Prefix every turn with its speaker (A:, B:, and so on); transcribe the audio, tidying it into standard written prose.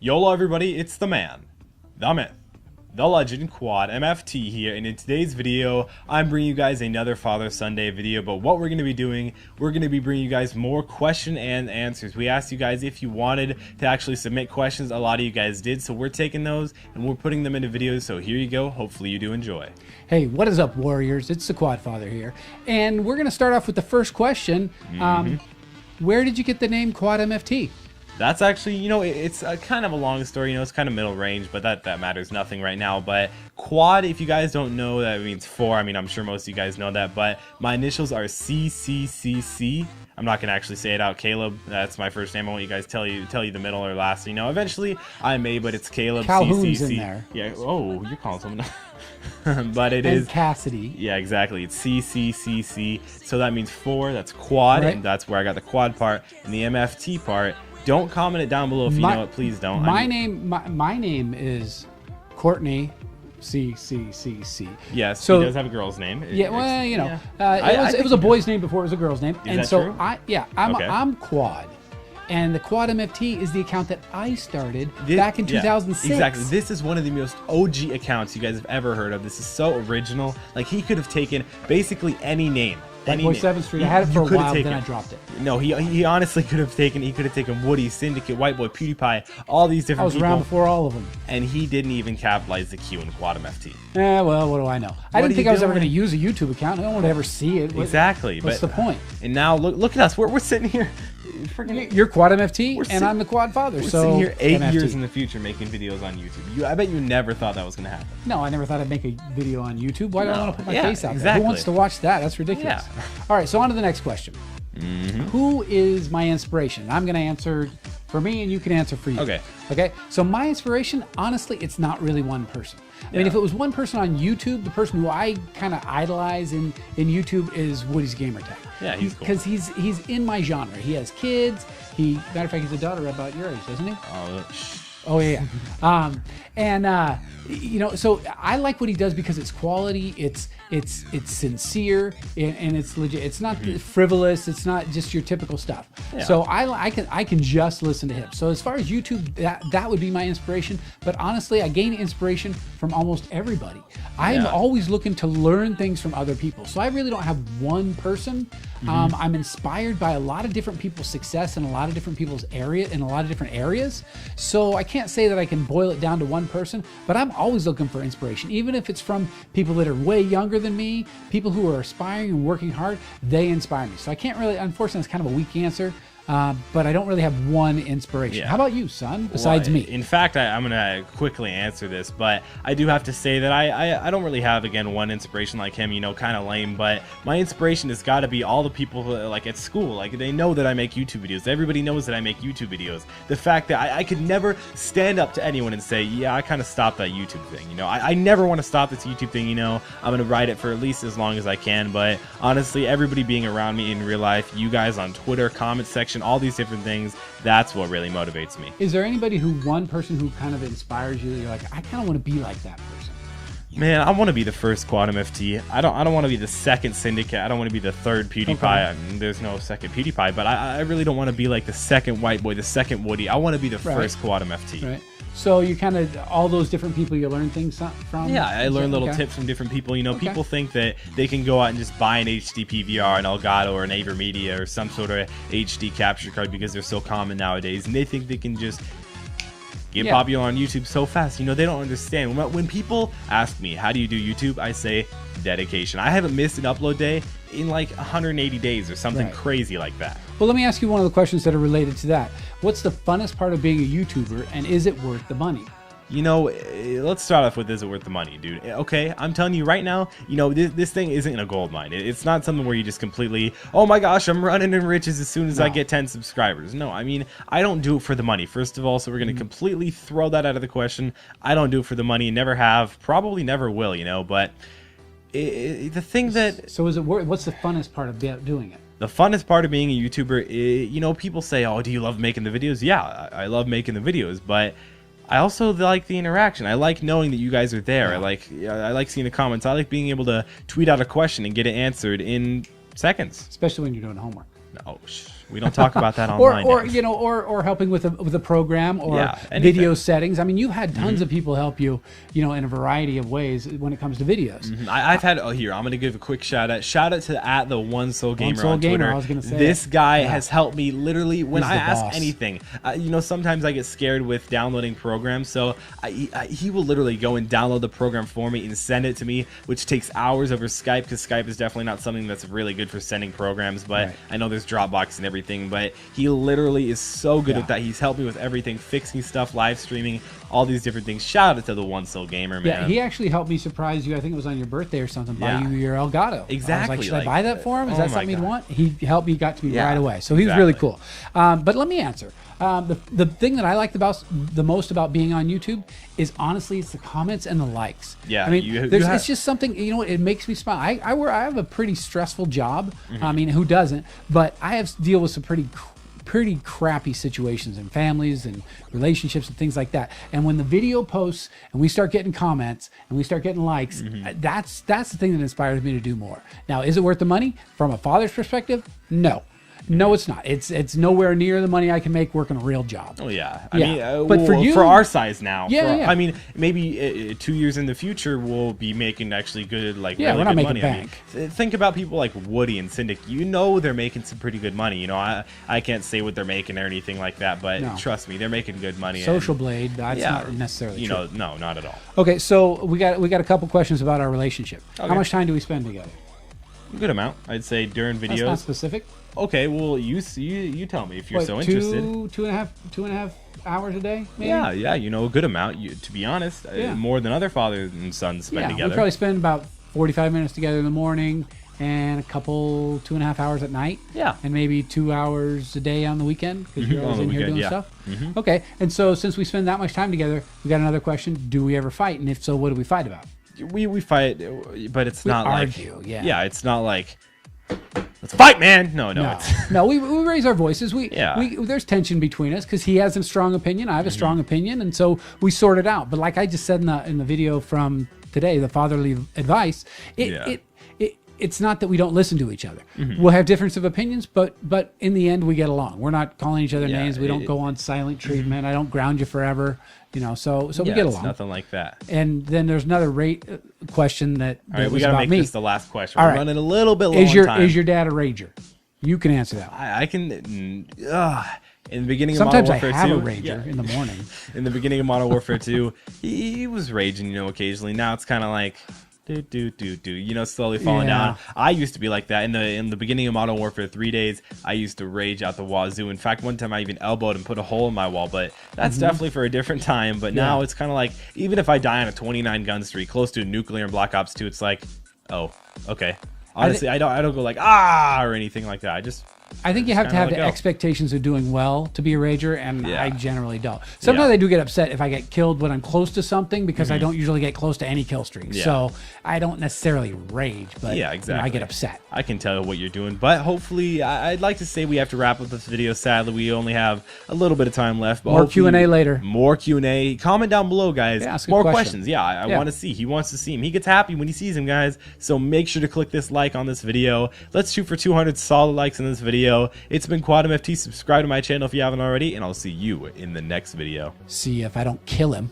A: YOLO everybody, it's the man, the myth, the legend, QUADMFT here, and in today's video, I'm bringing you guys another Father Sunday video, but what we're going to be doing, we're going to be bringing you guys more question and answers. We asked you guys if you wanted to actually submit questions. A lot of you guys did, so we're taking those and we're putting them into videos, so here you go. Hopefully you do enjoy.
B: Hey, what is up, Warriors? It's the QuadFather here, and we're going to start off with the first question. Where did you get the name QUADMFT?
A: That's actually, it's a kind of a long story, it's kind of middle range, but that matters nothing right now. But quad, if you guys don't know, that means four. I mean, I'm sure most of you guys know that, but my initials are CCCC. I'm not going to actually say it out. Caleb, that's my first name. I want you guys tell you the middle or last. Eventually I may, but it's Caleb.
B: Calhoun's
A: CCC.
B: in there.
A: Yeah. Oh, you're calling someone. But it
B: and
A: is
B: Cassidy.
A: Yeah, exactly. It's CCCC. So that means four. That's quad,
B: right.
A: And that's where I got the quad part and the MFT part. Don't comment it down below if you know it. Please don't.
B: My name is Courtney. CCCC.
A: Yes,
B: so
A: he does have a girl's name.
B: Yeah, well, it was a boy's name before it was a girl's name,
A: and so true?
B: I'm Quad, and the QUADMFT is the account that I started back in 2006.
A: Exactly. This is one of the most OG accounts you guys have ever heard of. This is so original. Like, he could have taken basically any name.
B: Boy 7th Street. I had it for a while, then I dropped it.
A: No, he honestly could have taken. He could have taken Woody, Syndicate, White Boy, PewDiePie, all these different people.
B: I was around before all of them.
A: And he didn't even capitalize the Q in QUADMFT.
B: Well, what do I know? I didn't think I was ever going to use a YouTube account. I don't want to ever see it.
A: Exactly.
B: What's the point?
A: And now look at us. We're sitting here.
B: You're QUADMFT, and I'm the QuadFather.
A: We're
B: so
A: sitting here 8 years in the future making videos on YouTube. I bet you never thought that was going to happen.
B: No, I never thought I'd make a video on YouTube. Why do I want to put my face out
A: exactly.
B: there? Who wants to watch that? That's ridiculous.
A: Yeah.
B: All right, so on to the next question. Who is my inspiration? I'm going to answer for me, and you can answer for you. Okay. So my inspiration, honestly, it's not really one person. I mean, if it was one person on YouTube, the person who I kind of idolize in YouTube is Woody's Gamertag.
A: Yeah, he's cool.
B: Because he's in my genre. He has kids. Matter of fact, he's a daughter about your age, isn't he? Oh yeah. So I like what he does because it's quality, it's sincere, and it's legit. It's not frivolous. It's not just your typical stuff. Yeah. So I can just listen to him. So as far as YouTube, that would be my inspiration. But honestly, I gain inspiration from almost everybody. I'm always looking to learn things from other people. So I really don't have one person. I'm inspired by a lot of different people's success in a lot of different people's in a lot of different areas. So I can't say that I can boil it down to one person, but I'm always looking for inspiration, even if it's from people that are way younger than me, people who are aspiring and working hard. They inspire me. So I can't really, unfortunately, it's kind of a weak answer. But I don't really have one inspiration.
A: Yeah.
B: How about you, son, besides me?
A: In fact, I'm going to quickly answer this, but I do have to say that I don't really have, again, one inspiration like him, kind of lame, but my inspiration has got to be all the people like at school. Like, they know that I make YouTube videos. Everybody knows that I make YouTube videos. The fact that I could never stand up to anyone and say, yeah, I kind of stopped that YouTube thing. I never want to stop this YouTube thing. I'm going to ride it for at least as long as I can, but honestly, everybody being around me in real life, you guys on Twitter, comment section, all these different things, that's what really motivates me.
B: Is there anybody one person who kind of inspires you that you're like, I kind of want to be like that person?
A: Man, I want to be the first QUADMFT. I don't want to be the second Syndicate. I don't want to be the third PewDiePie.
B: Okay.
A: I mean, there's no second PewDiePie, but I really don't want to be like the second White Boy, the second Woody. I want to be the first QUADMFT.
B: Right. So you kind of, all those different people you learn things from?
A: Yeah, I learn little tips from different people. People think that they can go out and just buy an HD PVR, an Elgato, or an AverMedia, or some sort of HD capture card because they're so common nowadays, and they think they can just get popular on YouTube so fast. They don't understand. When people ask me, how do you do YouTube? I say, dedication. I haven't missed an upload day in like 180 days or something crazy like that.
B: Well, let me ask you one of the questions that are related to that. What's the funnest part of being a YouTuber, and is it worth the money?
A: Let's start off with, is it worth the money, dude? Okay, I'm telling you right now, this thing isn't a gold mine. It's not something where you just completely, oh my gosh, I'm running in riches as soon as I get 10 subscribers. No, I mean, I don't do it for the money, first of all, so we're going to completely throw that out of the question. I don't do it for the money, never have, probably never will, but the thing that...
B: So is it worth, what's the funnest part of doing it?
A: The funnest part of being a YouTuber, people say, oh, do you love making the videos? Yeah, I love making the videos, but I also like the interaction. I like knowing that you guys are there. I like seeing the comments. I like being able to tweet out a question and get it answered in seconds.
B: Especially when you're doing homework.
A: No, we don't talk about that
B: or
A: online.
B: or you know, or helping with a program or
A: Yeah,
B: video settings. I mean, you've had tons of people help you, you know, in a variety of ways when it comes to videos.
A: I've had here. I'm gonna give a quick shout out. Shout out to the One Soul Gamer
B: Soul
A: on Twitter.
B: Gamer, I was gonna say
A: this guy has helped me literally when
B: He's
A: I
B: the
A: ask
B: boss.
A: anything. You know, sometimes I get scared with downloading programs, so he will literally go and download the program for me and send it to me, which takes hours over Skype, because Skype is definitely not something that's really good for sending programs. But
B: Right.
A: I know there's Dropbox and everything. But he literally is so good at that. He's helped me with everything, fixing stuff, live streaming, all these different things. Shout out to the One Soul Gamer, man.
B: Yeah, he actually helped me surprise you. I think it was on your birthday or something. Buy you your Elgato.
A: Exactly.
B: I was like, should I buy that for him? Is
A: Oh
B: that
A: my
B: something he'd
A: God.
B: want? He helped me, got to me
A: Yeah,
B: right away. So he was really
A: exactly.
B: cool. But let me answer. The thing that I liked the most about being on YouTube is honestly it's the comments and the likes.
A: Yeah,
B: I mean,
A: you
B: it's just something, you know, it makes me smile. I have a pretty stressful job. I mean, who doesn't? But I have to deal with some pretty crappy situations in families and relationships and things like that. And when the video posts and we start getting comments and we start getting likes, that's the thing that inspires me to do more. Now, is it worth the money from a father's perspective? No. No, it's not. It's nowhere near the money I can make working a real job.
A: Oh yeah,
B: Yeah.
A: I mean,
B: But for you-
A: for our size now,
B: Yeah.
A: I mean, maybe 2 years in the future we'll be making actually good, like
B: Yeah,
A: really
B: we're not
A: good
B: making
A: money.
B: bank.
A: I mean, think about people like Woody and Syndic. You know, they're making some pretty good money. You know, I can't say what they're making or anything like that, but
B: No.
A: trust me, they're making good money.
B: Social Blade, that's
A: yeah,
B: not necessarily
A: you
B: true.
A: know, no, not at all.
B: Okay, so we got a couple questions about our relationship.
A: Okay.
B: How much time do we spend together?
A: Good amount, I'd say, during
B: That's not
A: videos.
B: specific.
A: Okay, well, you tell me if you're
B: What,
A: so interested.
B: two and a half hours a day, maybe?
A: Yeah, you know, a good amount. To be honest,
B: Yeah.
A: more than other fathers and sons spend
B: Yeah,
A: together.
B: we probably spend about 45 minutes together in the morning and a couple 2.5 hours at night.
A: Yeah.
B: And maybe 2 hours a day on the weekend because you're
A: On
B: always
A: the
B: in here
A: weekend,
B: doing
A: yeah.
B: stuff. Okay. And so since we spend that much time together, we got another question. Do we ever fight? And if so, what do we fight about?
A: We fight, but it's not
B: argue,
A: like
B: yeah.
A: it's not like let's fight, man. No.
B: No,
A: It's,
B: no, we raise our voices.
A: Yeah.
B: There's tension between us because he has a strong opinion, I have a strong opinion, and so we sort it out. But like I just said in the video from today, the fatherly advice, it's not that we don't listen to each other. We'll have difference of opinions, but in the end we get along. We're not calling each other names. We don't go on silent treatment. I don't ground you forever. You know, so we get
A: it's
B: along.
A: nothing like that.
B: And then there's another question that
A: All right, we
B: was
A: gotta
B: about
A: make
B: me.
A: this the last question.
B: All
A: We're
B: right.
A: running a little bit low
B: Is
A: on time.
B: your dad a rager? You can answer that one.
A: I can. In the beginning
B: Sometimes
A: of
B: I
A: Modern
B: have a
A: Warfare 2,
B: rager in the morning.
A: in the beginning of Modern Warfare 2, he was raging, you know, occasionally. Now it's kind of like you know, slowly falling
B: Yeah.
A: down. I used to be like that in the beginning of Modern Warfare 3 days. I used to rage out the wazoo. In fact, one time I even elbowed and put a hole in my wall, but that's definitely for a different time. But now it's kind of like, even if I die on a 29 gun streak close to a nuclear in Black Ops 2, it's like, oh, okay. Honestly, I don't go like or anything like that.
B: I think you have to
A: kinda
B: have
A: let
B: the
A: go.
B: expectations of doing well to be a rager, and
A: Yeah.
B: I generally don't. Sometimes I do get upset if I get killed when I'm close to something because I don't usually get close to any kill streaks.
A: Yeah.
B: So I don't necessarily rage, but
A: Yeah,
B: you know,
A: exactly.
B: I get upset.
A: I can tell what you're doing, but hopefully, I'd like to say we have to wrap up this video. Sadly, we only have a little bit of time left. But
B: More
A: hopefully-
B: Q&A later.
A: More Q&A. Comment down below, guys.
B: Yeah, ask a
A: more
B: question.
A: questions. Yeah, I
B: Yeah.
A: want to see. He wants to see him. He gets happy when he sees him, guys. So make sure to click this like on this video. Let's shoot for 200 solid likes in this video. It's been QuadMFT. Subscribe to my channel if you haven't already, and I'll see you in the next video.
B: See if I don't kill him.